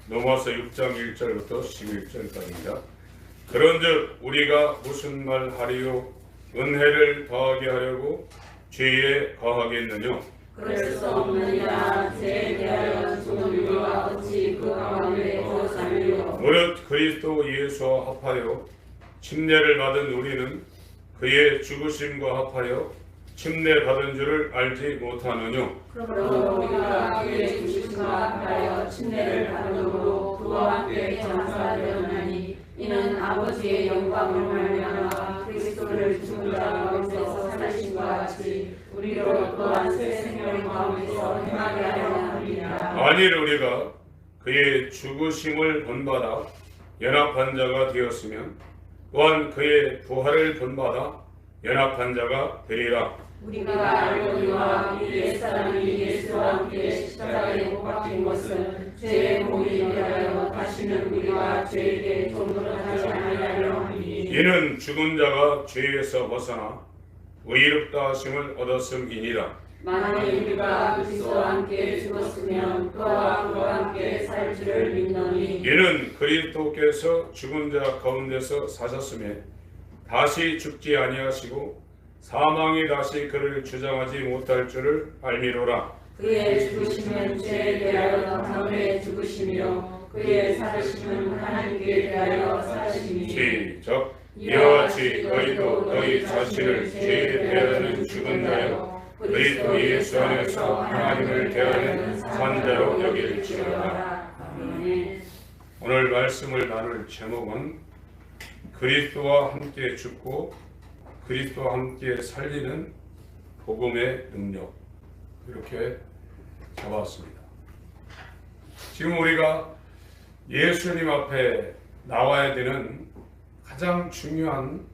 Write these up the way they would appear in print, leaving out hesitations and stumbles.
로마서 6장 1절부터 11절까지입니다. 그런즉 우리가 무슨 말 하리요? 은혜를 더하게 하려고 죄에 거하겠느냐? 그럴 수 없느니라. 죄에 대하여 죽은 우리가 어찌 그 가운데 더 살리요? 무릇 그리스도 예수와 합하여 침례를 받은 우리는 그의 죽으심과 합하여 침례 받은 줄을 알지 못하느냐? 그러므로 우리가 그의 죽으심과 합하여 침례를 받음으로 그와 함께 장사되었나니 이는 아버지의 영광을 말미암아 그리스도를 죽은 자 가운데서 살리심과 같이 우리로 또한 새 생명 가운데서 행하게 하려 함이니라. 만일 우리가 그의 죽으심을 본받아 연합한 자가 되었으면 또한 그의 부활을 본받아 연합한 자가 되리라. 우리가 알거니와 우리 옛사람이 예수와 함께 십자가에 못 박힌 것은 죄의 몸이 되하여 다시는 우리가 죄에게 종노릇하지 아니하려 함이니 이는 죽은 자가 죄에서 벗어나 의롭다 하심을 얻었음이니라. 만일 우리가 그리스도와 함께 죽었으면 또한 그와 함께 살 줄을 믿노니 이는 그리스도께서 죽은 자 가운데서 사셨음에 다시 죽지 아니하시고 사망이 다시 그를 주장하지 못할 줄을 알미로라. 그의 죽으심은 죄에 대하여 당연의 죽으심이요 그의 살으심은 하나님께 대하여 사심이니 시작. 이와 같이 너희도 너희 자신을 죄에 대하여는 죽은 자요 그리스도 예수 안에서 하나님을 대하여는 산 자로 여길지어다. 아멘. 오늘 말씀을 나눌 제목은 그리스도와 함께 죽고 그리스도와 함께 살리는 복음의 능력, 이렇게 잡았습니다. 지금 우리가 예수님 앞에 나와야 되는 가장 중요한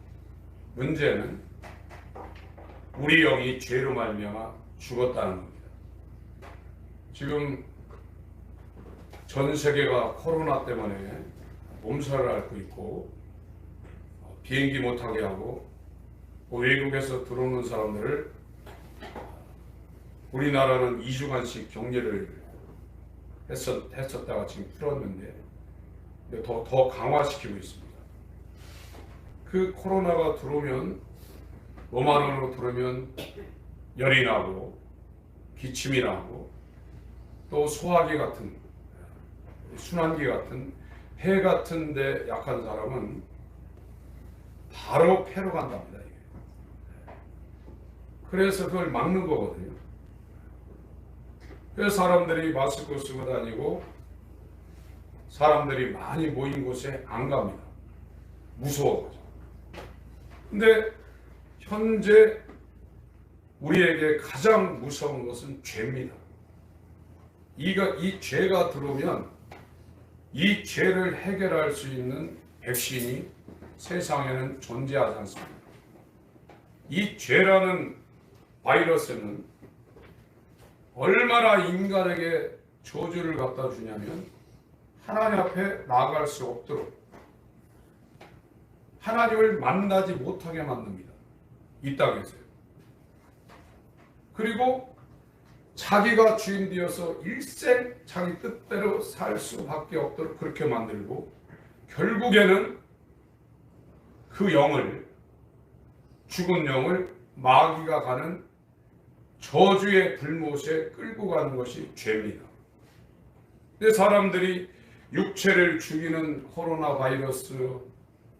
문제는 우리 영이 죄로 말미암아 죽었다는 겁니다. 지금 전 세계가 코로나 때문에 몸살을 앓고 있고 비행기 못 타게 하고 외국에서 들어오는 사람들을 우리나라는 2주간씩 격리를 했었다가 지금 풀었는데 더 강화시키고 있습니다. 그 코로나가 들어오면 몸 안으로 들어오면 열이 나고 기침이 나고 또 소화기 같은 순환기 같은 폐 같은 데 약한 사람은 바로 폐로 간답니다. 그래서 그걸 막는 거거든요. 그래서 사람들이 마스크 쓰고 다니고 사람들이 많이 모인 곳에 안 갑니다. 무서워가지고. 근데 현재 우리에게 가장 무서운 것은 죄입니다. 이 죄가 들어오면 이 죄를 해결할 수 있는 백신이 세상에는 존재하지 않습니다. 이 죄라는 바이러스는 얼마나 인간에게 저주를 갖다 주냐면 하나님 앞에 나아갈 수 없도록 하나님을 만나지 못하게 만듭니다. 이 땅에서요. 그리고 자기가 주인 되어서 일생 자기 뜻대로 살 수밖에 없도록 그렇게 만들고 결국에는 그 영을 죽은 영을 마귀가 가는 저주의 불못에 끌고 가는 것이 죄입니다. 근데 사람들이 육체를 죽이는 코로나 바이러스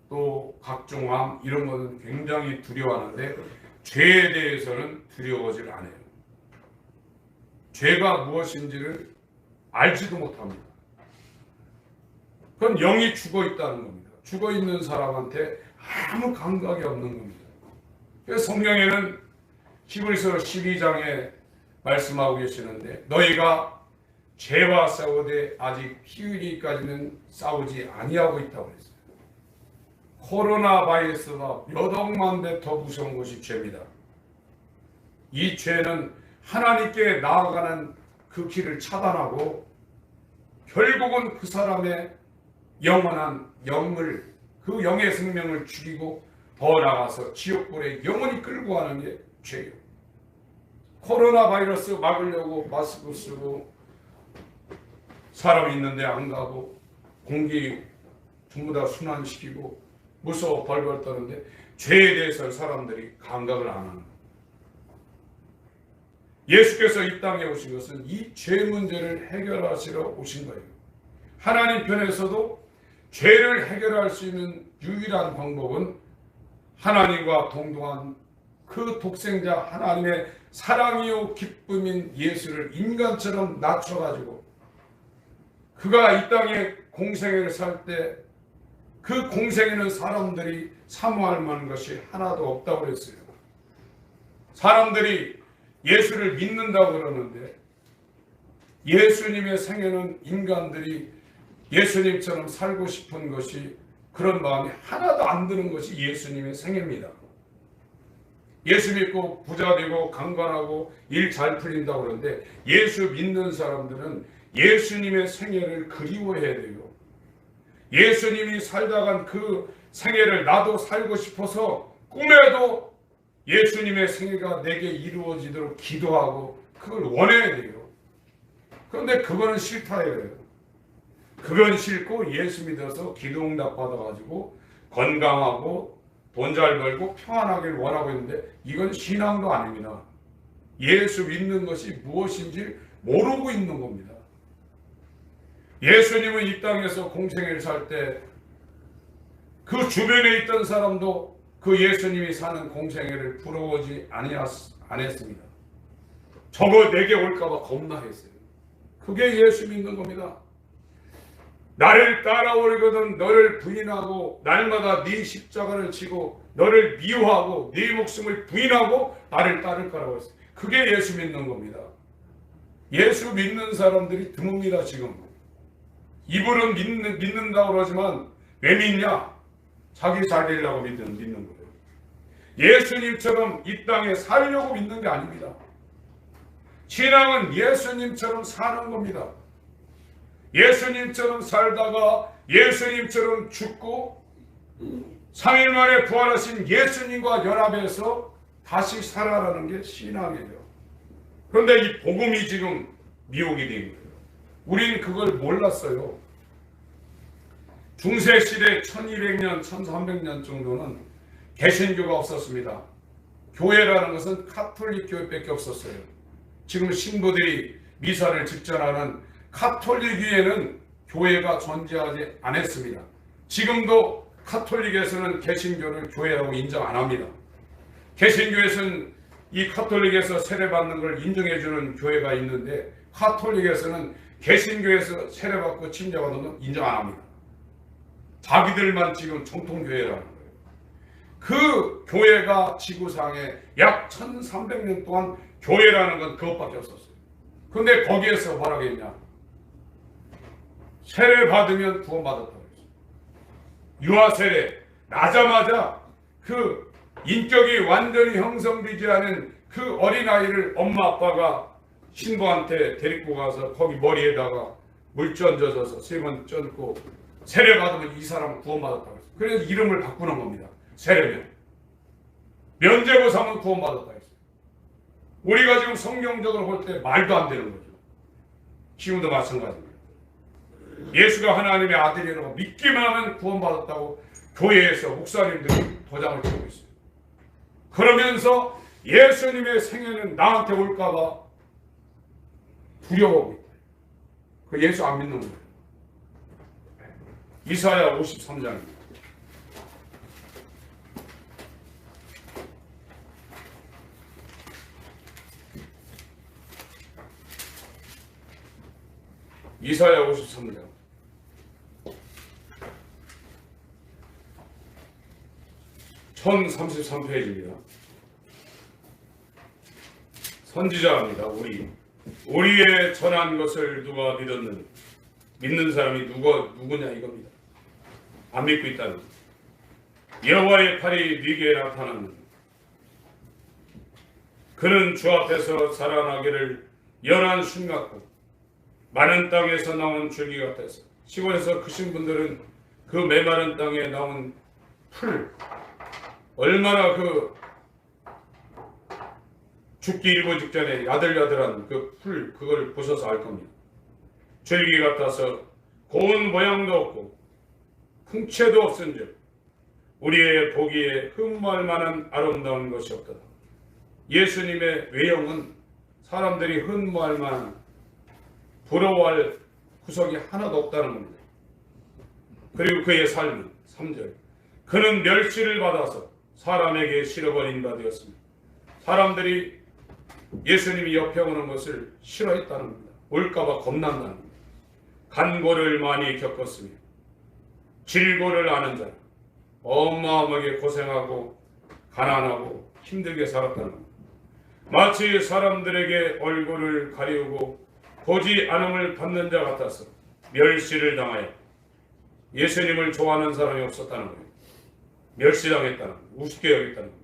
또 각종 암 이런 것은 굉장히 두려워하는데 죄에 대해서는 두려워하지 않아요. 죄가 무엇인지를 알지도 못합니다. 그건 영이 죽어 있다는 겁니다. 죽어 있는 사람한테 아무 감각이 없는 겁니다. 그래서 성경에는 히브리서 12장에 말씀하고 계시는데 너희가 죄와 싸우되 아직 피 흘리기까지는 싸우지 아니하고 있다고 했어요. 코로나 바이러스가 몇 억만 배 더 무서운 것이 죄입니다. 이 죄는 하나님께 나아가는 그 길을 차단하고 결국은 그 사람의 영원한 영을 그 영의 생명을 죽이고 더 나아가서 지옥불에 영원히 끌고 가는 게 죄예요. 코로나 바이러스 막으려고 마스크 쓰고 사람이 있는데 안 가고 공기 전부 다 순환시키고 무서워 벌벌 떠는데 죄에 대해서 사람들이 감각을 안 하는 거예요. 예수께서 이 땅에 오신 것은 이 죄 문제를 해결하시러 오신 거예요. 하나님 편에서도 죄를 해결할 수 있는 유일한 방법은 하나님과 동등한 그 독생자 하나님의 사랑이요 기쁨인 예수를 인간처럼 낮춰가지고 그가 이 땅에 공생애를 살 때 그 공생애는 사람들이 사모할 만한 것이 하나도 없다고 그랬어요. 사람들이 예수를 믿는다고 그러는데 예수님의 생애는 인간들이 예수님처럼 살고 싶은 것이 그런 마음이 하나도 안 드는 것이 예수님의 생애입니다. 예수 믿고 부자 되고 강건하고 일 잘 풀린다고 그러는데 예수 믿는 사람들은 예수님의 생애를 그리워해야 돼요. 예수님이 살다간 그 생애를 나도 살고 싶어서 꿈에도 예수님의 생애가 내게 이루어지도록 기도하고 그걸 원해야 돼요. 그런데 그거는 싫다예요. 그건 싫고 예수 믿어서 기도응답 받아가지고 건강하고 돈 잘 벌고 평안하길 원하고 있는데 이건 신앙도 아닙니다. 예수 믿는 것이 무엇인지 모르고 있는 겁니다. 예수님은 이 땅에서 공생애를 살 때 그 주변에 있던 사람도 그 예수님이 사는 공생애를 부러워하지 않았습니다. 저거 내게 올까봐 겁나했어요. 그게 예수 믿는 겁니다. 나를 따라오려거든 너를 부인하고 날마다 네 십자가를 지고 너를 미워하고 네 목숨을 부인하고 나를 따를 거라고 했어요. 그게 예수 믿는 겁니다. 예수 믿는 사람들이 드뭅니다. 지금 입으로는 믿는다고 그러지만 왜 믿냐? 자기 잘 되려고 믿는 거예요. 예수님처럼 이 땅에 살려고 믿는 게 아닙니다. 신앙은 예수님처럼 사는 겁니다. 예수님처럼 살다가 예수님처럼 죽고 3일 만에 부활하신 예수님과 연합해서 다시 살아라는 게 신앙이에요. 그런데 이 복음이 지금 미혹이 된 거예요. 우리는 그걸 몰랐어요. 중세시대 1200년, 1300년 정도는 개신교가 없었습니다. 교회라는 것은 카톨릭 교회밖에 없었어요. 지금 신부들이 미사를 직전하는 카톨릭교회는 교회가 존재하지 않았습니다. 지금도 카톨릭에서는 개신교를 교회라고 인정 안 합니다. 개신교에서는 이 카톨릭에서 세례받는 걸 인정해주는 교회가 있는데 카톨릭에서는 개신교에서 세례받고 침례받는 건 인정 안 합니다. 자기들만 지금 정통교회라는 거예요. 그 교회가 지구상에 약 1300년 동안 교회라는 건 그것밖에 없었어요. 그런데 거기에서 뭐라고 했냐? 세례받으면 구원받았다고 했어요. 유아세례 나자마자 그 인격이 완전히 형성되지 않은 그 어린아이를 엄마 아빠가 신부한테 데리고 가서 거기 머리에다가 물 얹어서 3번 얹고 세례받으면 이 사람은 구원받았다고 했어요. 그래서 이름을 바꾸는 겁니다. 세례면. 면제고3은 구원받았다고 했어요. 우리가 지금 성경적으로 볼 때 말도 안 되는 거죠. 지금도 마찬가지입니다. 예수가 하나님의 아들이라고 믿기만 하면 구원받았다고 교회에서 목사님들이 도장을 찍고 있어요. 그러면서 예수님의 생애는 나한테 올까봐 두려워하고 있다. 그 예수 안 믿는 거예요. 이사야 53장입니다. 이사야 53장 1033페이지입니다. 선지자입니다. 우리의 전한 것을 누가 믿었느냐? 믿는 사람이 누구냐 이겁니다. 안 믿고 있다는 여호와의 팔이 네게 나타났느냐? 그는 주 앞에서 살아나기를 연한 순 같고 마른 땅에서 나온 줄기 같아서 시골에서 크신 분들은 그 메마른 땅에 나온 풀 얼마나 그 죽기 일보 직전에 야들야들한 그 풀 그걸 보셔서 알 겁니다. 줄기 같아서 고운 모양도 없고 풍채도 없은즉 우리의 보기에 흠모할 만한 아름다운 것이 없도다. 예수님의 외형은 사람들이 흠모할 만한, 부러워할 구석이 하나도 없다는 겁니다. 그리고 그의 삶은 3절, 그는 멸시를 받아서 사람에게 실어버린 바 되었습니다. 사람들이 예수님이 옆에 오는 것을 싫어했다는 겁니다. 올까봐 겁난다는 겁니다. 간고를 많이 겪었으며 질고를 아는 자는 어마어마하게 고생하고 가난하고 힘들게 살았다는 겁니다. 마치 사람들에게 얼굴을 가리우고 보지 않음을 받는 자 같아서 멸시를 당하여 예수님을 좋아하는 사람이 없었다는 거예요. 멸시당했다는 거예요. 우습게 여겼다는 거예요.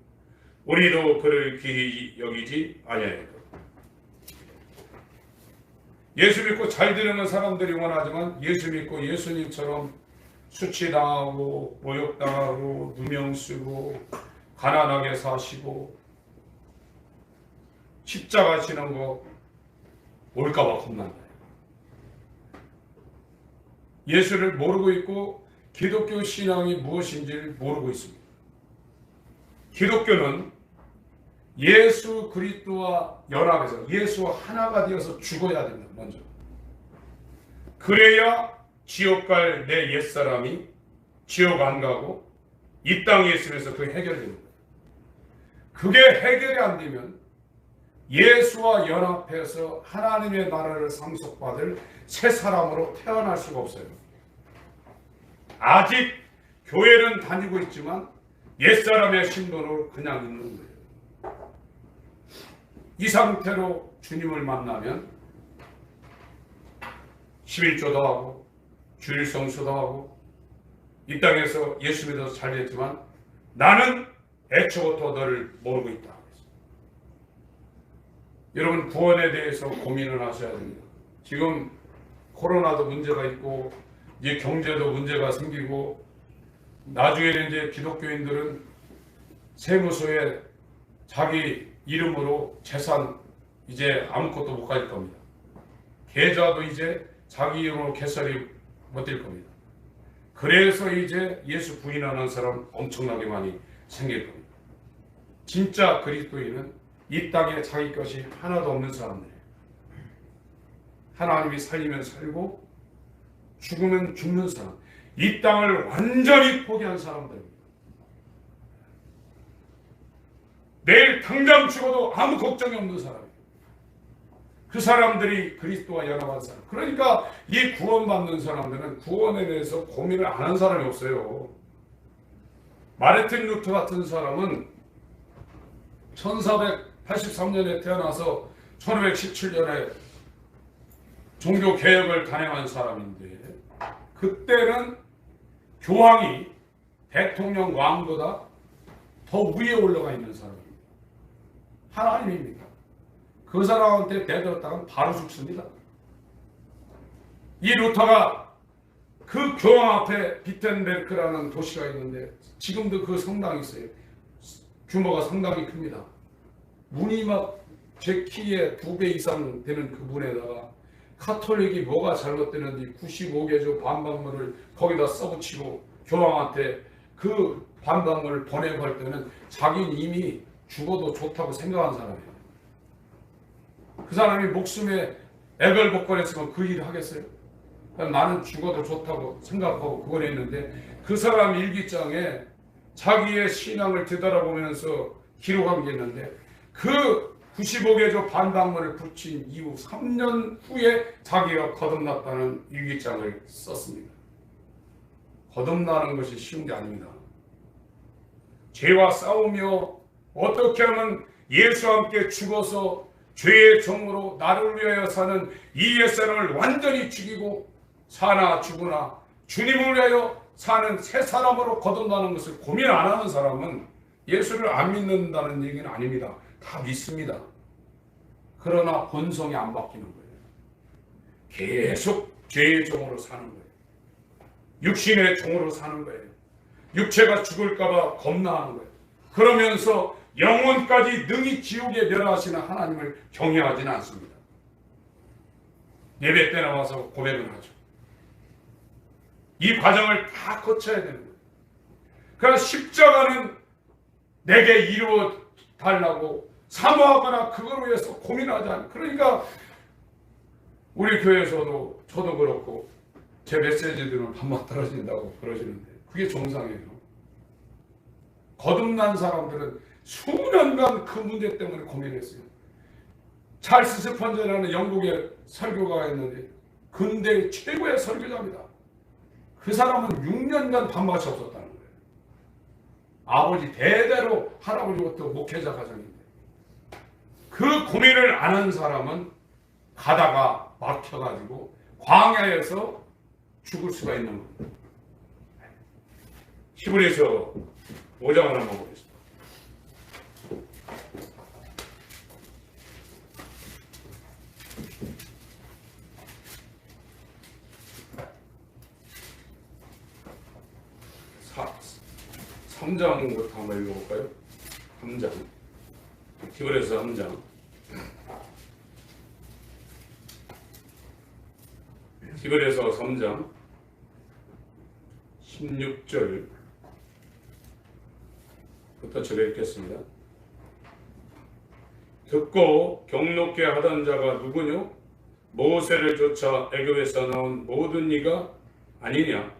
우리도 그를 귀히 여기지 아니하였다. 예수 믿고 잘 되는 사람들이 원하지만 예수 믿고 예수님처럼 수치당하고 모욕당하고 누명 쓰고 가난하게 사시고 십자가 지는 거 올까봐 겁난다. 예수를 모르고 있고 기독교 신앙이 무엇인지를 모르고 있습니다. 기독교는 예수 그리스도와 연합해서 예수와 하나가 되어서 죽어야 됩니다. 먼저. 그래야 지옥 갈 내 옛사람이 지옥 안 가고 이 땅에 있으면서 그게 해결됩니다. 그게 해결이 안 되면 예수와 연합해서 하나님의 나라를 상속받을 새 사람으로 태어날 수가 없어요. 아직 교회는 다니고 있지만 옛사람의 신분으로 그냥 있는 거예요. 이 상태로 주님을 만나면 11조도 하고 주일 성수도 하고 이 땅에서 예수 믿어서 잘 됐지만 나는 애초부터 너를 모르고 있다. 여러분 구원에 대해서 고민을 하셔야 됩니다. 지금 코로나도 문제가 있고 이제 경제도 문제가 생기고 나중에는 이제 기독교인들은 세무서에 자기 이름으로 재산 이제 아무것도 못 가질 겁니다. 계좌도 이제 자기 이름으로 개설이 못 될 겁니다. 그래서 이제 예수 부인하는 사람 엄청나게 많이 생길 겁니다. 진짜 그리스도인은 이 땅에 자기 것이 하나도 없는 사람들이에요. 하나님이 살리면 살고 죽으면 죽는 사람, 이 땅을 완전히 포기한 사람들입니다. 내일 당장 죽어도 아무 걱정이 없는 사람이에요. 그 사람들이 그리스도와 연합한 사람. 그러니까 이 구원받는 사람들은 구원에 대해서 고민을 안 한 사람이 없어요. 마르틴 루터 같은 사람은 1483년에 태어나서 1517년에 종교개혁을 단행한 사람인데 그때는 교황이 대통령 왕보다 더 위에 올라가 있는 사람입니다. 하나님입니다. 그 사람한테 대들었다간 바로 죽습니다. 이 루터가 그 교황 앞에 비텐베르크라는 도시가 있는데 지금도 그 성당이 있어요. 규모가 상당히 큽니다. 문이 막 제 키에 2배 이상 되는 그 문에다가 카톨릭이 뭐가 잘못되는지 95개조 반박문을 거기다 써붙이고 교황한테 그 반박문을 보내고 할 때는 자기는 이미 죽어도 좋다고 생각한 사람이에요. 그 사람이 목숨에 애걸복걸했으면 그 일을 하겠어요? 나는 죽어도 좋다고 생각하고 그걸 했는데 그 사람 일기장에 자기의 신앙을 되돌아보면서 기록한 게 있는데 그 95개조 반박문을 붙인 이후 3년 후에 자기가 거듭났다는 일기장을 썼습니다. 거듭나는 것이 쉬운 게 아닙니다. 죄와 싸우며 어떻게 하면 예수와 함께 죽어서 죄의 종으로 나를 위하여 사는 이 옛사람을 완전히 죽이고 사나 죽으나 주님을 위하여 사는 새 사람으로 거듭나는 것을 고민 안 하는 사람은 예수를 안 믿는다는 얘기는 아닙니다. 다 믿습니다. 그러나 본성이 안 바뀌는 거예요. 계속 죄의 종으로 사는 거예요. 육신의 종으로 사는 거예요. 육체가 죽을까봐 겁나하는 거예요. 그러면서 영혼까지 능히 지옥에 멸하시는 하나님을 경외하지는 않습니다. 예배 때 나와서 고백을 하죠. 이 과정을 다 거쳐야 되는 거예요. 그래서 십자가는 내게 이루어 달라고 사모하거나 그걸 위해서 고민하지 않아요. 그러니까 우리 교회에서도 저도 그렇고 제 메시지들은 반만 떨어진다고 그러시는데 그게 정상이에요. 거듭난 사람들은 수년간 그 문제 때문에 고민했어요. 찰스 스펀저라는 영국의 설교가가 있는데 근대 최고의 설교자입니다. 그 사람은 6년간 밥맛이 없었다는 거예요. 아버지 대대로 할아버지부터 목회자 가정인데 그 고민을 아는 사람은 가다가 막혀가지고 광야에서 죽을 수가 있는 겁니다. 히브리서 5장 하나 보겠습니다. 사 3장부터 한번 읽어볼까요? 3장. 히브리서 3장. 히브리서 3장 16절부터 제가 읽겠습니다. 듣고 경록게 하던 자가 누구뇨? 모세를 쫓아 애굽에서 나온 모든 이가 아니냐?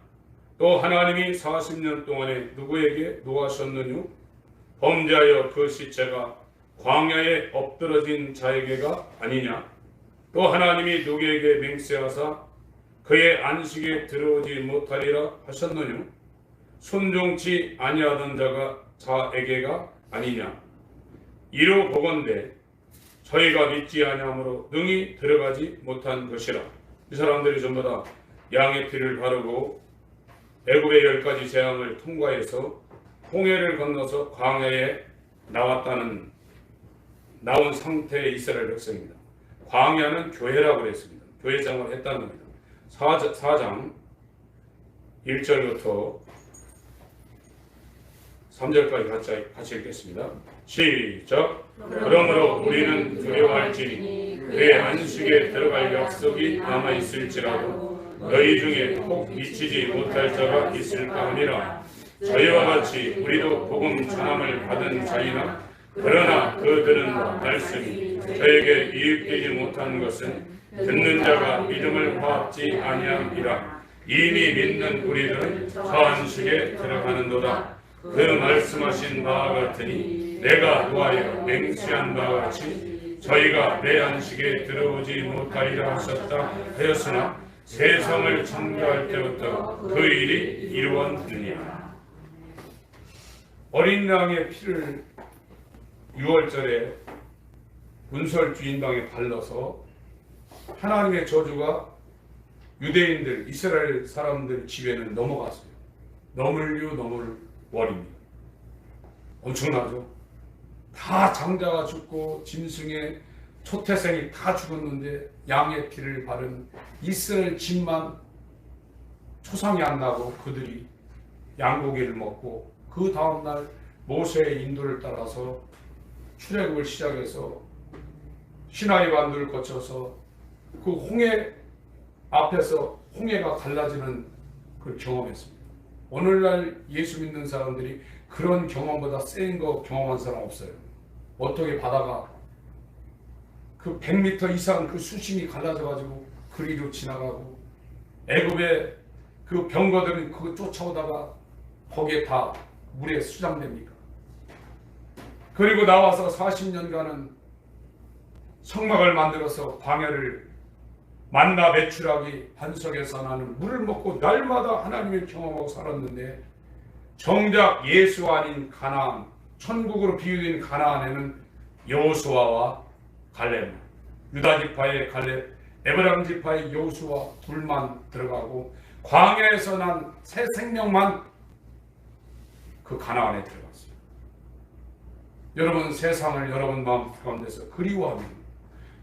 또 하나님이 40년 동안에 누구에게 노하셨느뇨? 범죄하여 그 시체가 광야에 엎드러진 자에게가 아니냐? 또 하나님이 누구에게 맹세하사 그의 안식에 들어오지 못하리라 하셨느뇨? 순종치 아니하던 자가 자에게가 아니냐? 이로 보건대 저희가 믿지 아니함으로 능히 들어가지 못한 것이라. 이 사람들이 전부 다 양의 피를 바르고 애굽의 10가지 재앙을 통과해서 홍해를 건너서 광야에 나온 상태의 이스라엘 백성입니다. 광야는 교회라고 그랬습니다. 교회 생활을 했다는 겁니다. 4장 1절부터 3절까지 같이 읽겠습니다. 시작. 그러므로 우리는 두려워할지니 그의 안식에 들어갈 약속이 남아있을지라도 너희 중에 혹 미치지 못할 자가 있을까 하니라. 저희와 같이 우리도 복음 전함을 받은 자이나 그러나 그들은 말씀이 저에게 이익되지 못한 것은 듣는 자가 믿음을 화합지 아니함이라. 이미 믿는 우리들은 저 안식에 들어가는도다. 그 말씀하신 바와 같으니 내가 노하여 맹세한 바와 같이 저희가 내 안식에 들어오지 못하리라 하셨다 하였으나 세상을 창조할 때부터 그 일이 이루어지느니라. 어린 양의 피를 6월절에 문설 주인방에 발라서 하나님의 저주가 유대인들, 이스라엘 사람들 집에는 넘어갔어요. 넘을 월입니다. 엄청나죠? 다 장자가 죽고 짐승의 초태생이 다 죽었는데 양의 피를 바른 이스라엘 집만 초상이 안 나고 그들이 양고기를 먹고 그 다음날 모세의 인도를 따라서 출애굽을 시작해서 시나이 반도를 거쳐서 그 홍해 앞에서 홍해가 갈라지는 걸 경험했습니다. 오늘날 예수 믿는 사람들이 그런 경험보다 센 거 경험한 사람 없어요. 어떻게 바다가 그 100m 이상 그 수심이 갈라져가지고 그리로 지나가고 애굽의 그 병거들은 그거 쫓아오다가 거기에 다 물에 수장됩니까? 그리고 나와서 40년간은 성막을 만들어서 광야를 만나 메추라기 반석에서 나는 물을 먹고 날마다 하나님을 경험하고 살았는데 정작 예수 아닌 가나안, 천국으로 비유된 가나안에는 여호수아와 갈렙, 유다 지파의 갈렙, 에브라임 지파의 여호수아 둘만 들어가고 광야에서 난 새 생명만 그 가나안에 들어갔어요. 여러분 세상을 여러분 마음 가운데서 그리워합니다.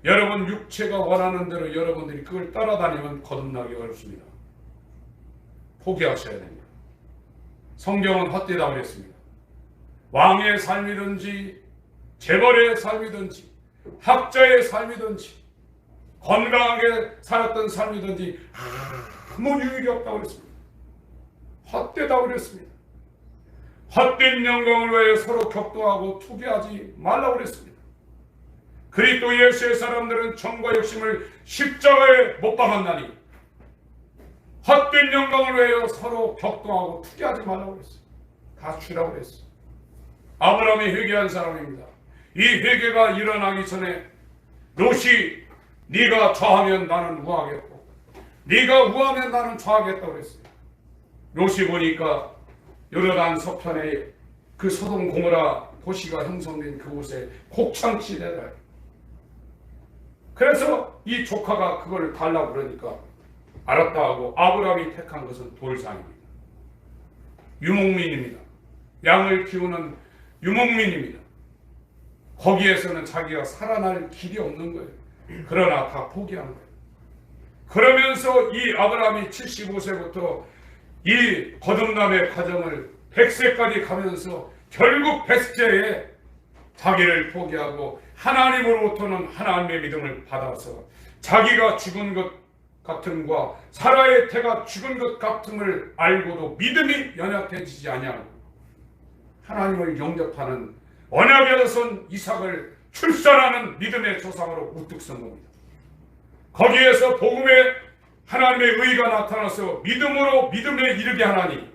여러분 육체가 원하는 대로 여러분들이 그걸 따라다니면 거듭나기 어렵습니다. 포기하셔야 됩니다. 성경은 헛되다 그랬습니다. 왕의 삶이든지 재벌의 삶이든지 학자의 삶이든지 건강하게 살았던 삶이든지 아무 유익이 없다고 그랬습니다. 헛되다고 그랬습니다. 헛된 영광을 위해 서로 격도하고 투기하지 말라고 그랬습니다. 그리스도 예수의 사람들은 정과 욕심을 십자가에 못 박았나니 헛된 영광을 위하여 서로 격동하고 투기하지 말라고 그랬어요. 다 주라고 그랬어요. 아브라함이 회개한 사람입니다. 이 회개가 일어나기 전에 롯이 네가 좌하면 나는 우하겠고 네가 우하면 나는 좌하겠다고 그랬어요. 롯이 보니까 요르단 서편에 그 소돔 고모라 도시가 형성된 그곳에 곡창지대다. 그래서 이 조카가 그걸 달라고 그러니까 알았다 하고 아브라함이 택한 것은 돌산입니다. 유목민입니다. 양을 키우는 유목민입니다. 거기에서는 자기가 살아날 길이 없는 거예요. 그러나 다 포기한 거예요. 그러면서 이 아브라함이 75세부터 이 거듭남의 과정을 100세까지 가면서 결국 100세에 자기를 포기하고 하나님으로부터는 하나님의 믿음을 받아서 자기가 죽은 것 같음과 사라의 태가 죽은 것 같음을 알고도 믿음이 연약해지지 아니하고 하나님을 영접하는 언약에 선 이삭을 출산하는 믿음의 조상으로 우뚝 선 겁니다. 거기에서 복음의 하나님의 의가 나타나서 믿음으로 믿음에 이르게 하나니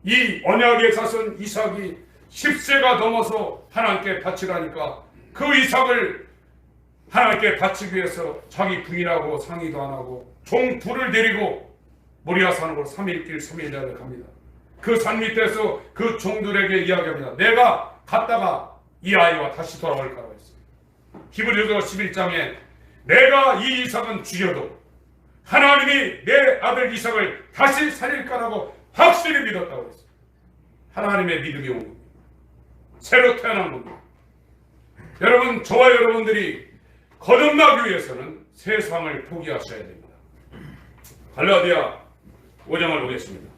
이 언약의 자손 이삭이 10세가 넘어서 하나님께 바치라니까 그 이삭을 하나님께 바치기 위해서 자기 부인하고 상의도 안 하고 종 둘을 데리고 모리아산으로 3일길 3일전을 갑니다. 그 산 밑에서 그 종들에게 이야기합니다. 내가 갔다가 이 아이와 다시 돌아올까라고 했어요. 히브리서 11장에 내가 이 이삭은 죽여도 하나님이 내 아들 이삭을 다시 살릴까라고 확실히 믿었다고 했어요. 하나님의 믿음이 온 겁니다. 새로 태어난 겁니다. 여러분, 저와 여러분들이 거듭나기 위해서는 세상을 포기하셔야 됩니다. 갈라디아 5장을 보겠습니다.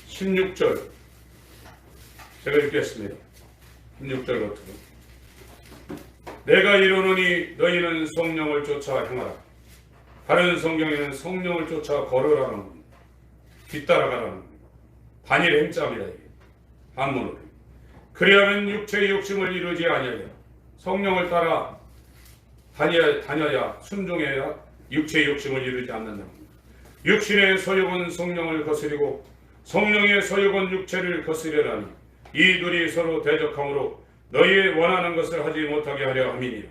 16절 제가 읽겠습니다. 16절 같은 내가 이르노니 너희는 성령을 쫓아 행하라. 다른 성경에는 성령을 쫓아 걸으라는 겁니다. 뒤따라가라는 겁니다. 단일 행자입니다. 한문으로. 그리하면 육체의 욕심을 이루지 아니하리라. 성령을 따라 다녀야 순종해야 육체의 욕심을 이루지 않는다. 육신의 소욕은 성령을 거스리고 성령의 소욕은 육체를 거스리라니 이 둘이 서로 대적함으로 너희의 원하는 것을 하지 못하게 하려 함이니라.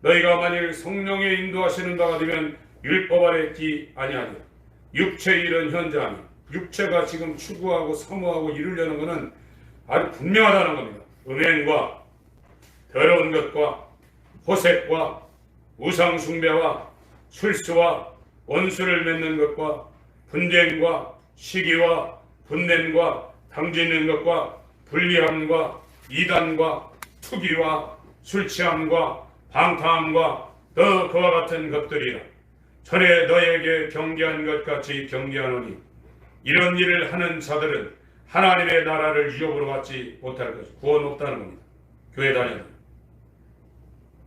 너희가 만일 성령의 인도하시는 바가 되면 율법 아래 있지 아니하리라. 육체의 일은 현저하니 육체가 지금 추구하고 사모하고 이루려는 것은 아주 분명하다는 겁니다. 음행과 더러운 것과 호색과 우상 숭배와 술수와 원수를 맺는 것과 분쟁과 시기와 분냄과 당짓는 것과 불리함과 이단과 투기와 술취함과 방탕함과 또 그와 같은 것들이라. 전에 너에게 경계한 것 같이 경계하노니 이런 일을 하는 자들은 하나님의 나라를 유업으로 받지 못할 것이 구원 없다는 겁니다. 교회 다니는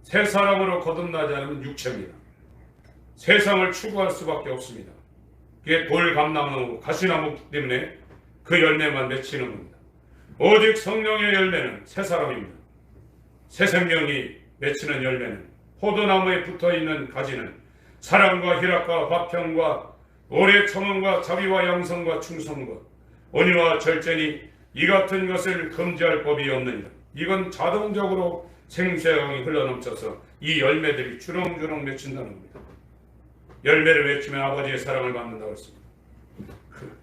새 사람으로 거듭나지 않으면 육체입니다. 세상을 추구할 수밖에 없습니다. 그게 돌감나무 가시나무 때문에 그 열매만 맺히는 겁니다. 오직 성령의 열매는 새 사람입니다. 새 생명이 맺히는 열매는 포도나무에 붙어있는 가지는 사랑과 희락과 화평과 오래 참음과 자비와 양성과 충성과 온유와 절제니 이 같은 것을 금지할 법이 없느니라. 이건 자동적으로 생수의 흘러넘쳐서 이 열매들이 주렁주렁 맺힌다는 겁니다. 열매를 맺히면 아버지의 사랑을 받는다고 했습니다.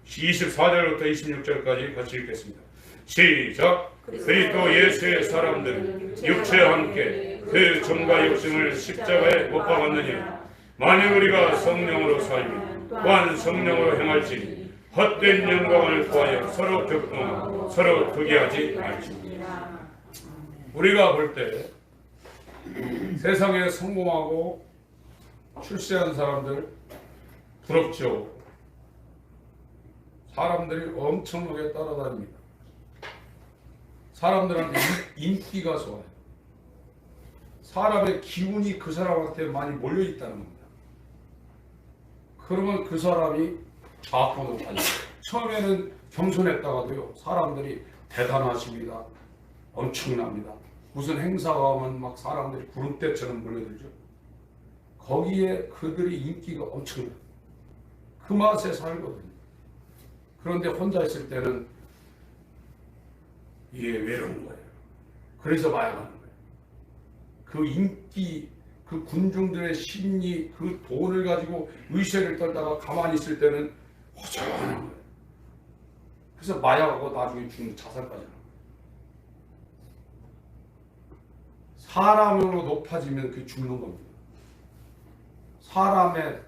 24절부터 26절까지 같이 읽겠습니다. 시작. 그리스도 예수의 사람들은 육체와 함께 그 정과 욕심을 십자가에 못 박았느니라. 만일 우리가 성령으로 살면 또한 성령으로 행할지니 헛된 영광을 구하여 서로 격동하고 서로 투기하지 말지니라. 우리가 볼 때 세상에 성공하고 출세한 사람들 부럽죠. 사람들이 엄청나게 따라다닙니다. 사람들한테 인기가 좋아요. 사람의 기운이 그 사람한테 많이 몰려 있다는 겁니다. 그러면 그 사람이 좌포도 가요. 처음에는 겸손했다가도요, 사람들이 대단하십니다. 엄청납니다. 무슨 행사가 오면 막 사람들이 구름대처럼 몰려들죠. 거기에 그들이 인기가 엄청나요. 그 맛에 살거든요. 그런데 혼자 있을 때는 이게 외로운 거예요. 그래서 마약하는 거예요. 그 인기, 그 군중들의 심리, 그 돈을 가지고 의세를 떨다가 가만히 있을 때는 허전한 거예요. 그래서 마약하고 나중에 죽는 자살까지 하는 거예요. 사람으로 높아지면 그게 죽는 겁니다. 사람의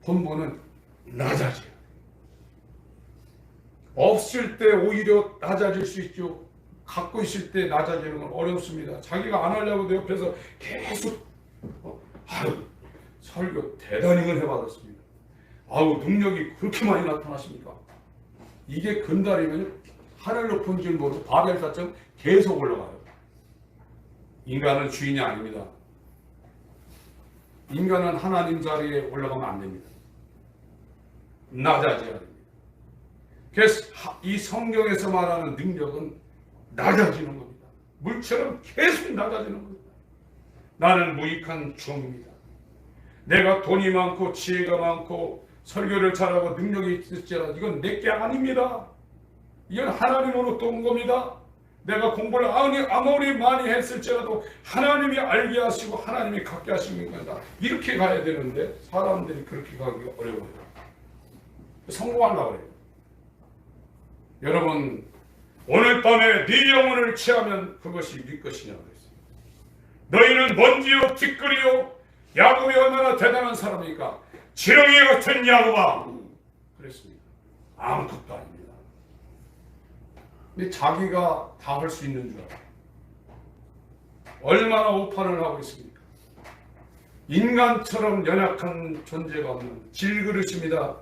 본분은 낮아져요. 없을 때 오히려 낮아질 수 있죠. 갖고 있을 때 낮아지는 건 어렵습니다. 자기가 안 하려고도 옆에서 계속 설교 대단히 해받았습니다. 아우 능력이 그렇게 많이 나타나십니까? 이게 근달이면 하늘 높은 줄 모르고 바벨탑처럼 계속 올라가요. 인간은 주인이 아닙니다. 인간은 하나님 자리에 올라가면 안 됩니다. 낮아져야 됩니다. 그래서 이 성경에서 말하는 능력은 낮아지는 겁니다. 물처럼 계속 낮아지는 겁니다. 나는 무익한 종입니다. 내가 돈이 많고 지혜가 많고 설교를 잘하고 능력이 있을지라도 이건 내게 아닙니다. 이건 하나님으로부터 온 겁니다. 내가 공부를 아무리 많이 했을지라도 하나님이 알게 하시고 하나님이 갖게 하시는 겁니다. 이렇게 가야 되는데 사람들이 그렇게 가기 어려워요. 성공하려고 그래요. 여러분, 오늘 밤에 네 영혼을 취하면 그것이 네 것이냐고 그랬어요. 너희는 먼지요 티끌이요. 야곱이 얼마나 대단한 사람이니까 지렁이 같은 야곱아 그랬습니다. 아무것도 아닙니다. 근데 자기가 다 할 수 있는 줄 알아요. 얼마나 오판을 하고 있습니까? 인간처럼 연약한 존재가 없는 질그릇입니다.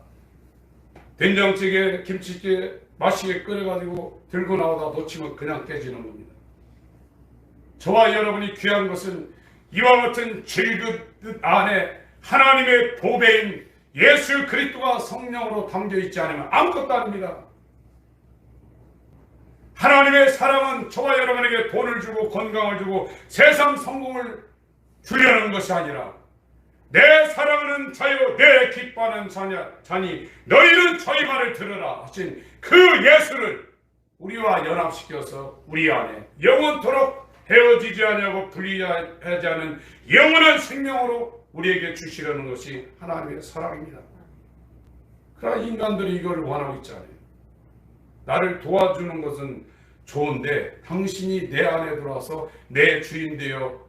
된장찌개, 김치찌개 맛있게 끓여가지고 들고 나오다 놓치면 그냥 깨지는 겁니다. 저와 여러분이 귀한 것은 이와 같은 질그릇 안에 하나님의 보배인 예수 그리스도가 성령으로 담겨 있지 않으면 아무것도 아닙니다. 하나님의 사랑은 저와 여러분에게 돈을 주고 건강을 주고 세상 성공을 주려는 것이 아니라 내 사랑하는 자여 내 기뻐하는 자니 너희는 저희 말을 들으라 하신 그 예수를 우리와 연합시켜서 우리 안에 영원토록 헤어지지 아니하고 분리하지 않은 영원한 생명으로 우리에게 주시려는 것이 하나님의 사랑입니다. 그러나 인간들이 이걸 원하고 있지 않아요. 나를 도와주는 것은 좋은데 당신이 내 안에 들어와서 내 주인 되어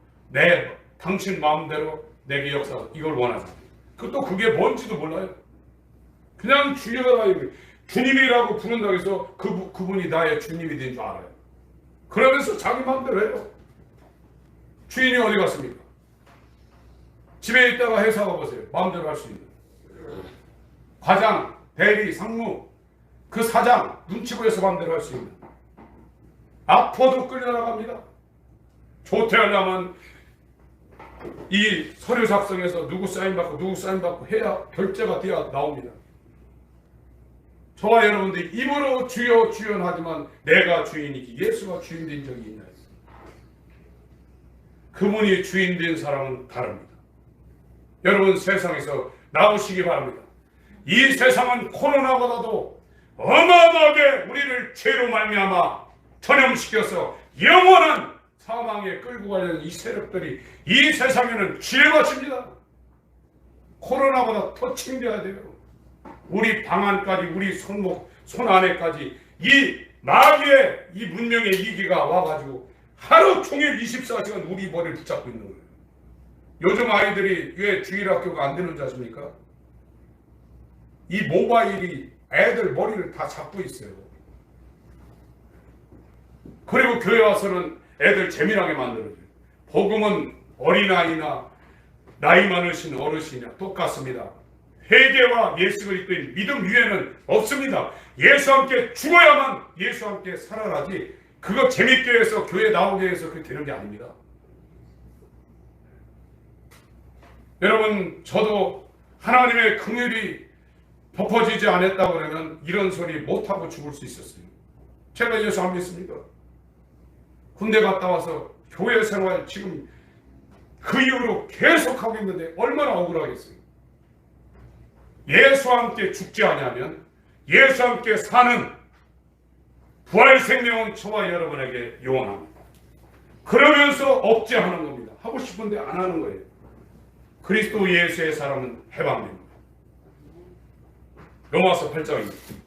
당신 마음대로 내게 역사 이걸 원하잖아요. 그것도 그게 뭔지도 몰라요. 그냥 주여라 주님이라고 부른다고 해서 그분이 나의 주님이 된 줄 알아요. 그러면서 자기 마음대로 해요. 주인이 어디 갔습니까? 집에 있다가 회사 가보세요. 마음대로 할 수 있는 과장, 대리, 상무 그 사장 눈치 보여서 마음대로 할 수 있는 아파도 끌려나갑니다. 조퇴하려면 이 서류 작성해서 누구 사인 받고 해야 결제가 돼야 나옵니다. 저와 여러분들이 입으로 주여 주여 하지만 내가 주인이기 예수가 주인 된 적이 있나 했습니다. 그분이 주인 된 사람은 다릅니다. 여러분 세상에서 나오시기 바랍니다. 이 세상은 코로나보다도 어마어마하게 우리를 죄로 말미암아 전염시켜서 영원한 사망에 끌고 가려는 이 세력들이 이 세상에는 쥐어맞춥니다. 코로나보다 더 챙겨야 돼요. 우리 방 안까지 우리 손 안에까지 이 마귀의 이 문명의 이기가 와가지고 하루 종일 24시간 우리 머리를 붙잡고 있는 거예요. 요즘 아이들이 왜 주일학교가 안 되는 줄 아십니까? 이 모바일이 애들 머리를 다 잡고 있어요. 그리고 교회 와서는 애들 재미나게 만들어줘요. 복음은 어린아이나 나이 많으신 어르신이나 똑같습니다. 회개와 예수 그리스도의 믿음 위에는 없습니다. 예수와 함께 죽어야만 예수와 함께 살아나지, 그거 재밌게 해서 교회 나오게 해서 그렇게 되는 게 아닙니다. 여러분, 저도 하나님의 긍휼이 덮어지지 않았다고 그러면 이런 소리 못하고 죽을 수 있었어요. 제가 예수 안 믿습니다. 군대 갔다 와서 교회 생활 지금 그 이후로 계속하고 있는데 얼마나 억울하겠어요. 예수와 함께 죽지 아니하면 예수와 함께 사는 부활 생명은 저와 여러분에게 영원합니다. 그러면서 억제하는 겁니다. 하고 싶은데 안 하는 거예요. 그리스도 예수의 사람은 해방됩니다. 로마서 8장입니다.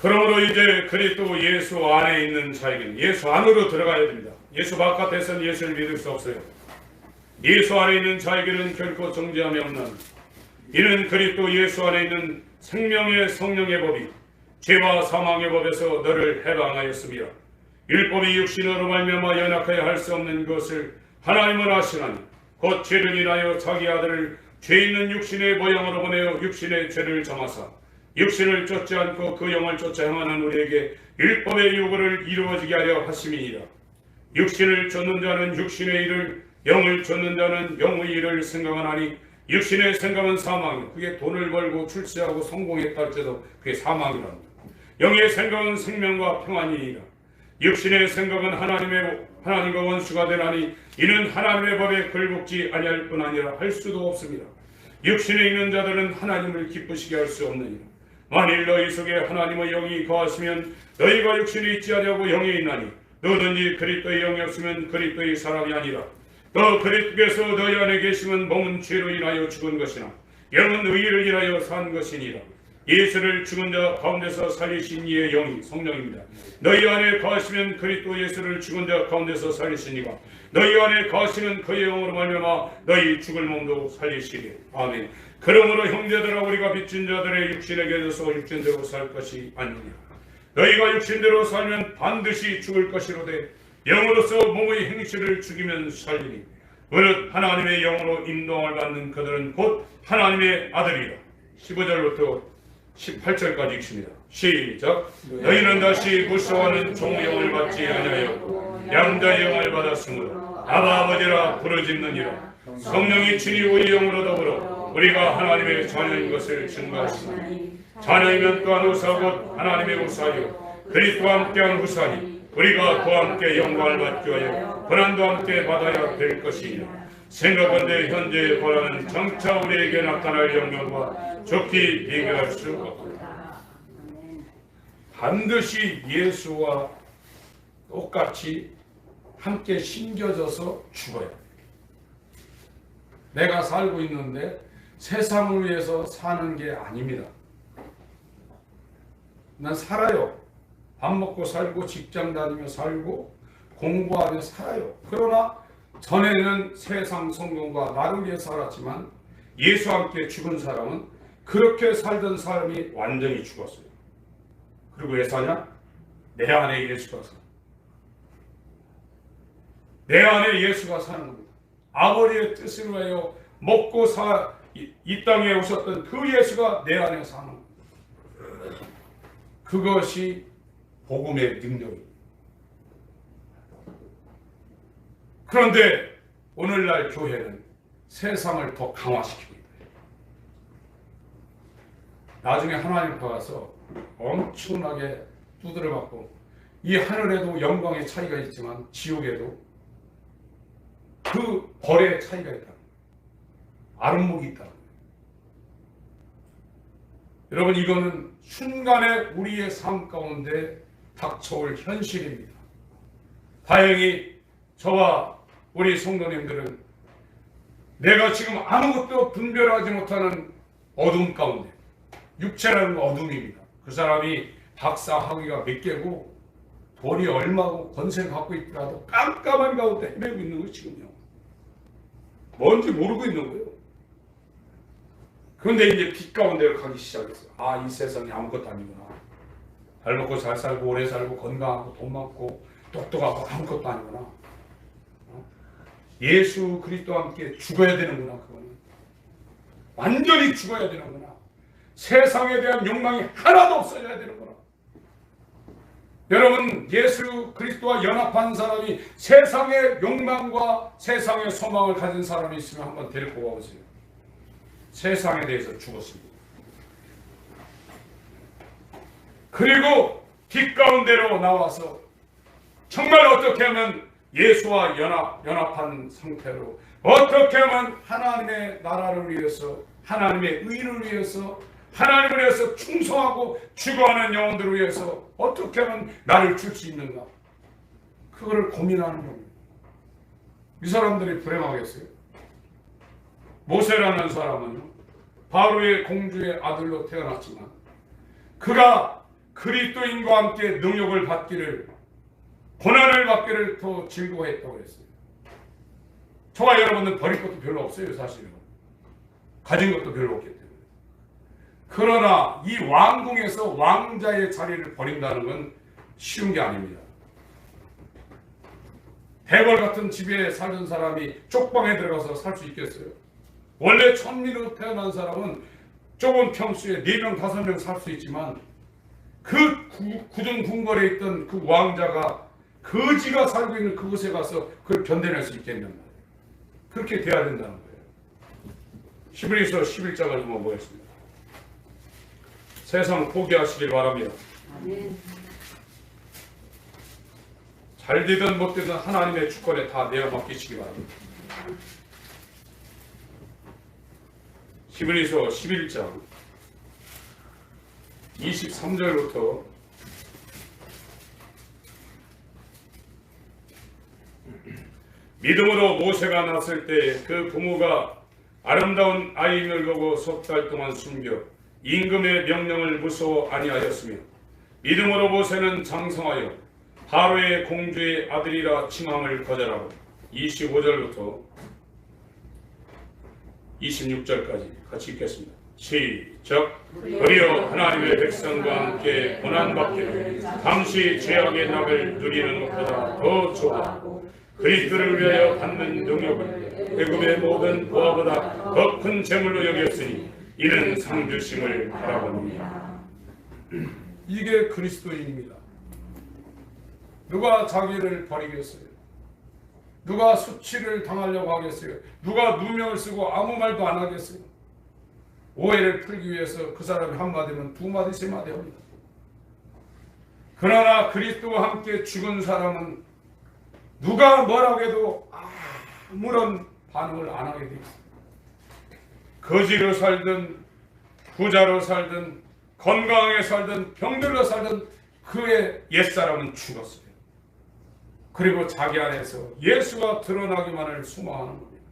그러므로 이제 그리스도 예수 안에 있는 자에게는 예수 안으로 들어가야 됩니다. 예수 바깥에서는 예수를 믿을 수 없어요. 예수 안에 있는 자에게는 결코 정죄함이 없나니 이는 그리스도 예수 안에 있는 생명의 성령의 법이 죄와 사망의 법에서 너를 해방하였습니다. 율법이 육신으로 말미암아 연약하여 할 수 없는 것을 하나님은 아시나니 곧 죄를 인하여 자기 아들을 죄 있는 육신의 모양으로 보내어 육신의 죄를 정하사 육신을 쫓지 않고 그 영을 쫓아 행하는 우리에게 율법의 요구를 이루어지게 하려 하심이니라. 육신을 쫓는 자는 육신의 일을, 영을 쫓는 자는 영의 일을 생각하나니 육신의 생각은 사망이요 그게 돈을 벌고 출세하고 성공했다 할지라도 그게 사망이랍니다. 영의 생각은 생명과 평안이니라. 육신의 생각은 하나님과 원수가 되나니 이는 하나님의 법에 걸복지 아니할 뿐 아니라 할 수도 없습니다. 육신에 있는 자들은 하나님을 기쁘시게 할 수 없느니라. 만일 너희 속에 하나님의 영이 거하시면 너희가 육신에 있지 아니하고 영에 있나니 너든지 그리스도의 영이 없으면 그리스도의 사람이 아니라. 너 그리스도께서 너희 안에 계시면 몸은 죄로 인하여 죽은 것이나 영은 의를 인하여 산 것이니라. 예수를 죽은 자 가운데서 살리신 이의 영이 성령입니다. 너희 안에 거하시면 그리스도 예수를 죽은 자 가운데서 살리시니가 너희 안에 거하시는 그의 영으로 말미암아 너희 죽을 몸도 살리시리. 아멘. 그러므로 형제들아 우리가 빚진 자들의 육신에 계셔서 육신대로 살 것이 아니니라. 너희가 육신대로 살면 반드시 죽을 것이로되 영으로서 몸의 행실을 죽이면 살리니 무릇 하나님의 영으로 인도함을 받는 그들은 곧 하나님의 아들이라. 15절부터 18절까지 읽습니다. 시작. 너희는 다시 무서워하는 종의 영을 받지 아니하였고 양자의 영을 받았으므로 아바 아버지라 부르짖느니라. 성령이 친히 우리 영으로 더불어 우리가 하나님의 자녀인 것을 증거하시나니 자녀이면 또한 후사 곧 하나님의 후사요 그리스도와 함께한 후사니 우리가 그와 함께 영광을 받기 위하여 고난도 함께 받아야 될 것이니라. 생각건대 현재의 고난은 장차 우리에게 나타날 영광과 좋게 비교할 수 없다. 반드시 예수와 똑같이 함께 심겨져서 죽어야 돼. 내가 살고 있는데 세상을 위해서 사는 게 아닙니다. 난 살아요. 밥 먹고 살고 직장 다니며 살고 공부하며 살아요. 그러나 전에는 세상 성공과 나를 위해 살았지만 예수와 함께 죽은 사람은 그렇게 살던 사람이 완전히 죽었어요. 그리고 왜 사냐? 내 안에 예수가 사. 내 안에 예수가 사는 겁니다. 아버지의 뜻을 위하여 먹고 이 땅에 오셨던 그 예수가 내 안에 사는 겁니다. 그것이 복음의 능력입니다. 그런데 오늘날 교회는 세상을 더 강화시키고 있다. 나중에 하나님 앞에 가서 엄청나게 두드려 맞고 이 하늘에도 영광의 차이가 있지만 지옥에도 그 벌의 차이가 있다. 아름목이 있다. 여러분, 이거는 순간에 우리의 삶 가운데 닥쳐올 현실입니다. 다행히 저와 우리 성도님들은 내가 지금 아무것도 분별하지 못하는 어둠 가운데, 육체라는 어둠입니다. 그 사람이 박사 학위가 몇 개고 돈이 얼마고 권세 갖고 있더라도 깜깜한 가운데 헤매고 있는 거예요. 지금요. 뭔지 모르고 있는 거예요. 그런데 이제 빛 가운데 가기 시작했어요. 아, 이 세상이 아무것도 아니구나. 잘 먹고 잘 살고 오래 살고 건강하고 돈 많고 똑똑하고 아무것도 아니구나. 예수 그리스도와 함께 죽어야 되는구나. 그거는 완전히 죽어야 되는구나. 세상에 대한 욕망이 하나도 없어져야 되는구나. 여러분, 예수 그리스도와 연합한 사람이 세상의 욕망과 세상의 소망을 가진 사람이 있으면 한번 데리고 와보세요. 세상에 대해서 죽었습니다. 그리고 뒷가운데로 나와서 정말 어떻게 하면 예수와 연합한 상태로 어떻게 하면 하나님의 나라를 위해서, 하나님의 의를 위해서, 하나님을 위해서 충성하고 죽어가는 영혼들을 위해서 어떻게 하면 나를 줄 수 있는가, 그거를 고민하는 겁니다. 이 사람들이 불행하겠어요? 모세라는 사람은 바로의 공주의 아들로 태어났지만 그가 그리스도인과 함께 능력을 받기를, 고난을 받기를 더 즐거워했다고 했어요. 저와 여러분은 버릴 것도 별로 없어요. 사실은 가진 것도 별로 없기 때문에. 그러나 이 왕궁에서 왕자의 자리를 버린다는 건 쉬운 게 아닙니다. 대궐 같은 집에 살던 사람이 쪽방에 들어가서 살 수 있겠어요? 원래 천민으로 태어난 사람은 좁은 평수에 4명, 5명 살 수 있지만 그 굳은 궁궐에 있던 그 왕자가 거지가 살고 있는 그곳에 가서 그걸 견뎌낼 수 있겠냔 말이에요. 그렇게 돼야 된다는 거예요. 히브리서 11장을 한번 보겠습니다. 세상 포기하시길 바랍니다. 아멘. 잘 되든 못 되든 하나님의 주권에 다 내어 맡기시기 바랍니다. 히브리서 11장 23절부터 믿음으로 모세가 났을 때 그 부모가 아름다운 아이를 보고 석 달 동안 숨겨 임금의 명령을 무서워 아니하였으며 믿음으로 모세는 장성하여 바로의 공주의 아들이라 칭함을 거절하고 25절부터 26절까지 같이 읽겠습니다. 시작. 그리여 하나님의 백성과 함께 고난받기를 잠시 죄악의 낙을 누리는 것보다 더 좋아 그리스도를 위하여 받는 능력을 애굽의 모든 보화보다 더 큰 재물로 여겼으니 이는 상 주심을 바라봅니다. 이게 그리스도인입니다. 누가 자기를 버리겠어요? 누가 수치를 당하려고 하겠어요? 누가 누명을 쓰고 아무 말도 안 하겠어요? 오해를 풀기 위해서 그 사람이 한마디면 2마디, 3마디 합니다. 그러나 그리스도와 함께 죽은 사람은 누가 뭐라고 해도 아무런 반응을 안 하게 되어 있습니다. 거지로 살든 부자로 살든 건강하게 살든 병들어 살든 그의 옛사람은 죽었어요. 그리고 자기 안에서 예수가 드러나기만을 소망하는 겁니다.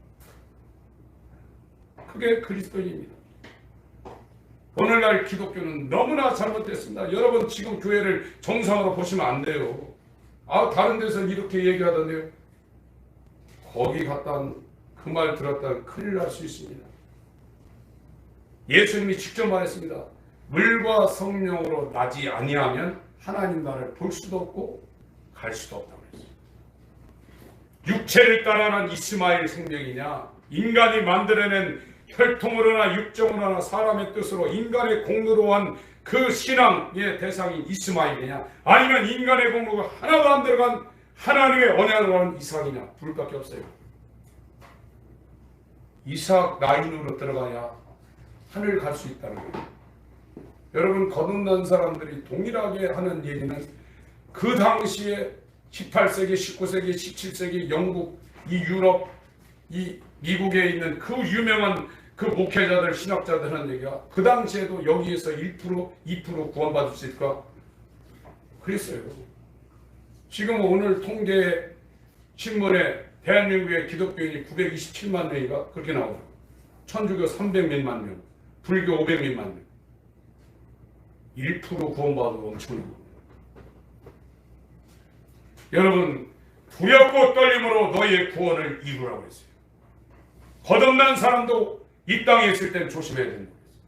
그게 그리스도인입니다. 오늘날 기독교는 너무나 잘못됐습니다. 여러분 지금 교회를 정상으로 보시면 안 돼요. 다른 데서는 이렇게 얘기하던데요. 거기 갔다 그 말 들었다 큰일 날 수 있습니다. 예수님이 직접 말했습니다. 물과 성령으로 나지 아니하면 하나님 나라를 볼 수도 없고 갈 수도 없다고 했어요. 육체를 따라난 이스마엘 생명이냐, 인간이 만들어낸 혈통으로나 육정으로나 사람의 뜻으로 인간의 공로로 한 그 신앙의 대상이 이스마엘이냐, 아니면 인간의 공로가 하나도 안 들어간 하나님의 언약으로 한 이삭이냐, 둘 밖에 없어요. 이삭 라인으로 들어가야 하늘 갈 수 있다는 거예요. 여러분, 거듭난 사람들이 동일하게 하는 얘기는 그 당시에 18세기, 19세기, 17세기 영국, 이 유럽, 이 미국에 있는 그 유명한 그 목회자들, 신학자들 하는 얘기가 그 당시에도 여기에서 1%, 2% 구원받을 수 있을까? 그랬어요. 지금 오늘 통계 신문에 대한민국의 기독교인이 927만 명인가 그렇게 나오더라고요. 천주교 300몇만 명, 불교 500몇만 명. 1% 구원받아도 엄청난 겁니다. 여러분, 두렵고 떨림으로 너희의 구원을 이루라고 했어요. 거듭난 사람도 이 땅에 있을 땐 조심해야 된다고 했어요.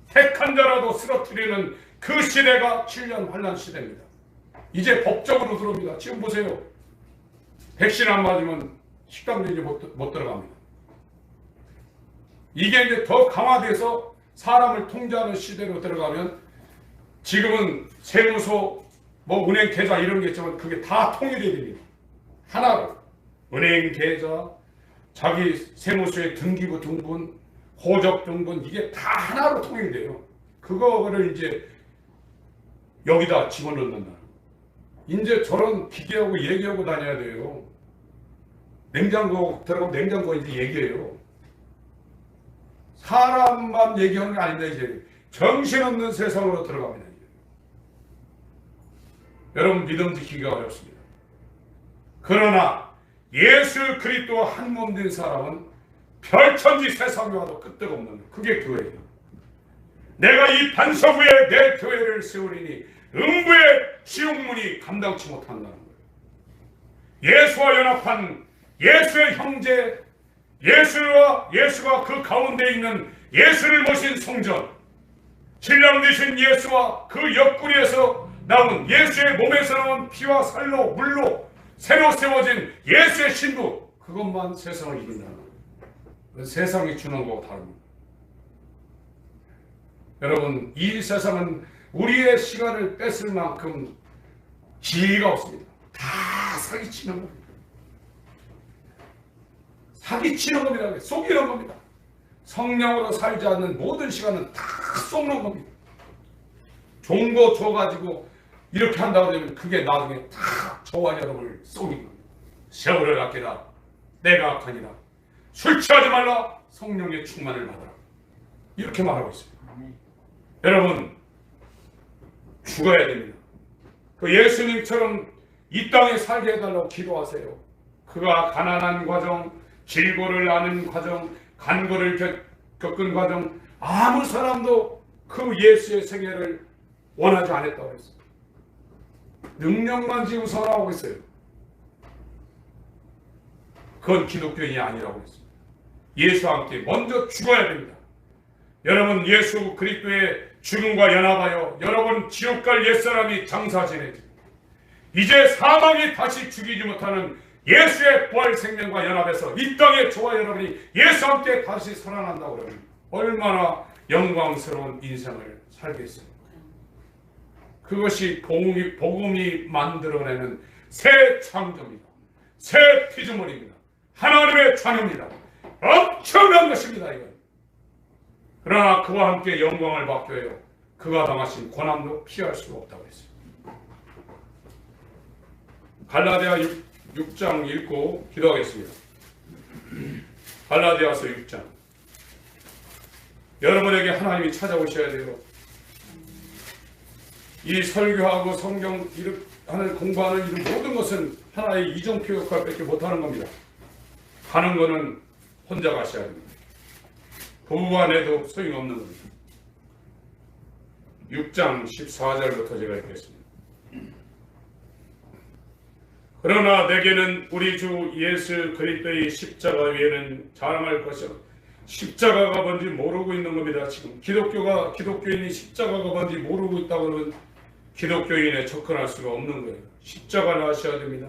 택한 자라도 쓰러뜨리는 그 시대가 7년 환란 시대입니다. 이제 법적으로 들어옵니다. 지금 보세요. 백신 안 맞으면 식당도 이제 못 들어갑니다. 이게 이제 더 강화돼서 사람을 통제하는 시대로 들어가면, 지금은 세무서, 뭐 은행 계좌 이런 게 있지만 그게 다 통일이 됩니다. 하나로. 은행 계좌, 자기 세무서의 등기부 등본, 호적 등본, 이게 다 하나로 통일돼요. 그거를 이제 여기다 집어넣는다. 이제 저런 기계하고 얘기하고 다녀야 돼요. 냉장고 들어가면 냉장고 이제 얘기해요. 사람만 얘기하는 게 아니다. 이제 정신없는 세상으로 들어갑니다. 이제. 여러분, 믿음 지키기가 어렵습니다. 그러나 예수 그리스도 한 몸 된 사람은 별천지 세상에 와도 끄떡없는 거예요. 그게 교회예요. 내가 이 반석 위에 내 교회를 세우리니 음부의 지옥문이 감당치 못한다는 거예요. 예수와 연합한 예수의 형제, 예수가 그 가운데 있는 예수를 모신 성전, 신랑 되신 예수와 그 옆구리에서 나온 예수의 몸에서 나온 피와 살로 물로 새로 세워진 예수의 신부, 그것만 세상을 이긴다는 거예요. 세상이 주는 거하고 다릅니다. 여러분, 이 세상은 우리의 시간을 뺏을 만큼 지혜가 없습니다. 다 사기치는 겁니다. 사기치는 겁니다. 속이는 겁니다. 성령으로 살지 않는 모든 시간은 다 속는 겁니다. 좋은 거 줘가지고 이렇게 한다고 하면 그게 나중에 다 저와 여러분을 속이는 겁니다. 세월을 아끼라, 내가 악하니라, 술 취하지 말라, 성령의 충만을 받아라, 이렇게 말하고 있습니다. 여러분, 죽어야 됩니다. 그 예수님처럼 이 땅에 살게 해달라고 기도하세요. 그가 가난한 과정, 질고를 아는 과정, 간고를 겪은 과정, 아무 사람도 그 예수의 생애를 원하지 않았다고 했어요. 능력만 지금 선언하고 있어요. 그건 기독교인이 아니라고 했습니다. 예수와 함께 먼저 죽어야 됩니다. 여러분, 예수 그리스도의 죽음과 연합하여 여러분 지옥 갈 옛사람이 장사 지내지, 이제 사망이 다시 죽이지 못하는 예수의 부활 생명과 연합해서 이 땅에 저와 여러분이 예수와 함께 다시 살아난다고 그러면 얼마나 영광스러운 인생을 살겠습니까? 그것이 복음이 만들어내는 새 창조입니다. 새 피조물입니다. 하나님의 자녀입니다. 엄청난 것입니다. 이건. 그러나 그와 함께 영광을 받게 해요. 그가 당하신 고난도 피할 수가 없다고 했어요. 갈라디아 6장 읽고 기도하겠습니다. 갈라디아서 6장. 여러분에게 하나님이 찾아오셔야 돼요. 이 설교하고 성경 하는 공부하는 이 모든 것은 하나의 이정표 역할밖에 못하는 겁니다. 가는 거는 혼자 가셔야 됩니다. 부부가 내도 소용없는 겁니다. 6장 14절부터 제가 읽겠습니다. 그러나 내게는 우리 주 예수 그리스도의 십자가 외에는 자랑할 것이 없어. 십자가가 뭔지 모르고 있는 겁니다. 지금 기독교인이 십자가가 뭔지 모르고 있다고 하면 기독교인에 접근할 수가 없는 거예요. 십자가를 아셔야 됩니다.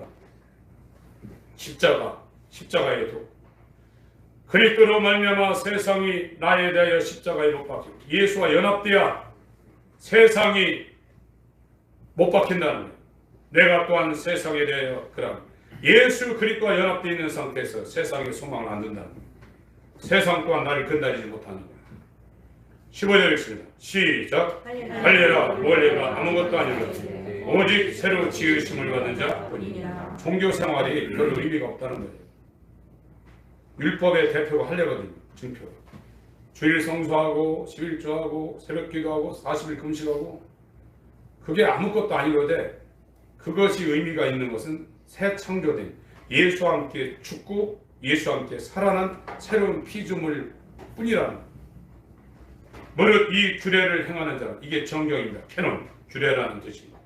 십자가에도 그리스도로 말미암아 세상이 나에 대하여 십자가에 못 박히고 예수와 연합되어야 세상이 못 박힌다는 거예요. 내가 또한 세상에 대하여 그럼 예수 그리스도와 연합되어 있는 상태에서 세상에 소망을 안 둔다는 거예요. 세상 또한 나를 건드리지 못하는 거예요. 15절 읽습니다. 시작. 할례라 원래가 아무것도 아니라 오직 새로 지으심을 받은 자뿐이니라. 종교 생활이 별 의미가 없다는 거예요. 율법의 대표가 할례거든요. 증표. 주일 성수하고 11조하고 새벽기도하고 40일 금식하고 그게 아무것도 아니거든. 그것이 의미가 있는 것은 새 창조된 예수와 함께 죽고 예수와 함께 살아난 새로운 피조물 뿐이라는 거예요. 무릇 이 규례를 행하는 자는, 이게 정경입니다. 캐논, 규례라는 뜻입니다.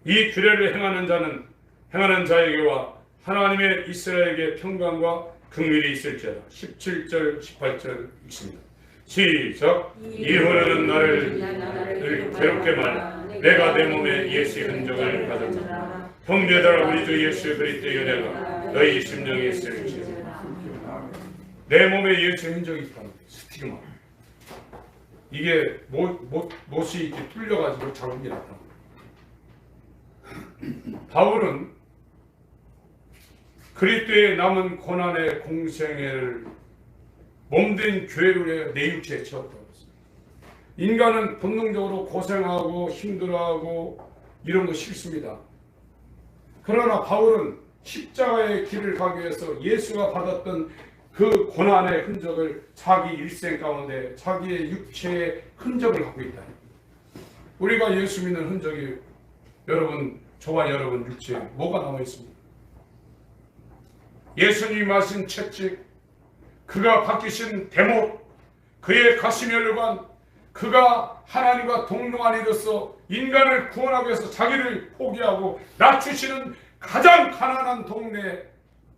이 규례를 행하는 자에게와 하나님의 이스라엘에게 평강과 긍휼이 있을지어다. 17절 18절 읽습니다. 시작. 이후로는 나를 괴롭게 말라. 내가 내 몸에 예수의 흔적을 가졌다. 형제들아, 우리 주 예수 그리스도의 은혜가 너희 심령에 있을지어다. 내 몸에 예수의 흔적이 있다는 거예요. 스티그마. 이게 못이 이렇게 뚫려가지고 자국이 났다. 바울은 그리스도의 남은 고난의 공생애를 몸된 교회를 내 육체에 채웠다고 했어요. 인간은 본능적으로 고생하고 힘들어하고 이런 거 싫습니다. 그러나 바울은 십자가의 길을 가기 위해서 예수가 받았던 그 고난의 흔적을 자기 일생 가운데 자기의 육체의 흔적을 갖고 있다. 우리가 예수 믿는 흔적이 여러분, 저와 여러분 육체에 뭐가 남아 있습니까? 예수님이 마신 채찍, 그가 바뀌신 대목, 그의 가시면류관, 그가 하나님과 동등한 이로서 인간을 구원하기 위해서 자기를 포기하고 낮추시는 가장 가난한 동네,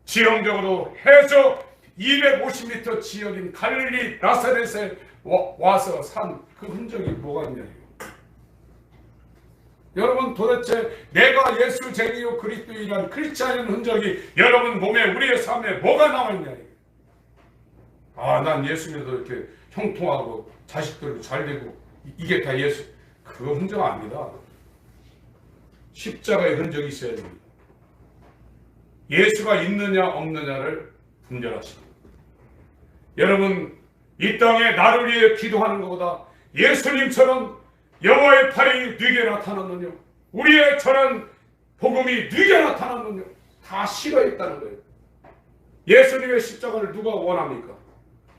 지형적으로 해서 250m 지역인 갈릴리 나사렛에 와서 산 그 흔적이 뭐가 있냐. 여러분, 도대체 내가 예수 쟁이요 그리스도인이란 크리스찬의 흔적이 여러분 몸에, 우리의 삶에 뭐가 남아있냐. 난 예수 믿어도 이렇게 형통하고 자식들도 잘 되고 이게 다 예수, 그거 흔적 아닙니다. 십자가의 흔적이 있어야 됩니다. 예수가 있느냐 없느냐를 분별하십니다. 여러분, 이 땅에 나를 위해 기도하는 것보다 예수님처럼 여호와의 팔이 네게 나타났느냐, 우리의 저런 복음이 네게 나타났느냐, 다 실어 있다는 거예요. 예수님의 십자가를 누가 원합니까?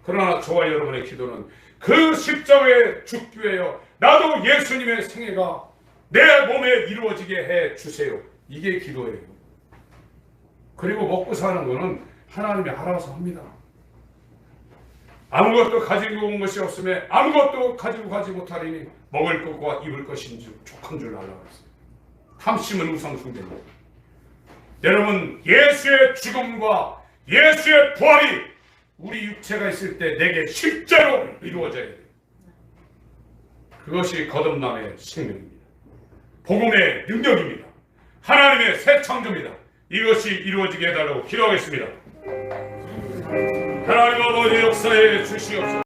그러나 저와 여러분의 기도는 그 십자가에 죽기 위하여 나도 예수님의 생애가 내 몸에 이루어지게 해 주세요. 이게 기도예요. 그리고 먹고 사는 거는 하나님이 알아서 합니다. 아무것도 가지고 온 것이 없으면 아무것도 가지고 가지 못하리니 먹을 것과 입을 것인지 족한 줄 알라 그랬어요. 탐심은 우상숭배입니다. 여러분, 예수의 죽음과 예수의 부활이 우리 육체가 있을 때 내게 실제로 이루어져야 돼요. 그것이 거듭남의 생명입니다. 복음의 능력입니다. 하나님의 새 창조입니다. 이것이 이루어지게 해달라고 기도하겠습니다. 하나님 아버지 역사에 주시옵소서.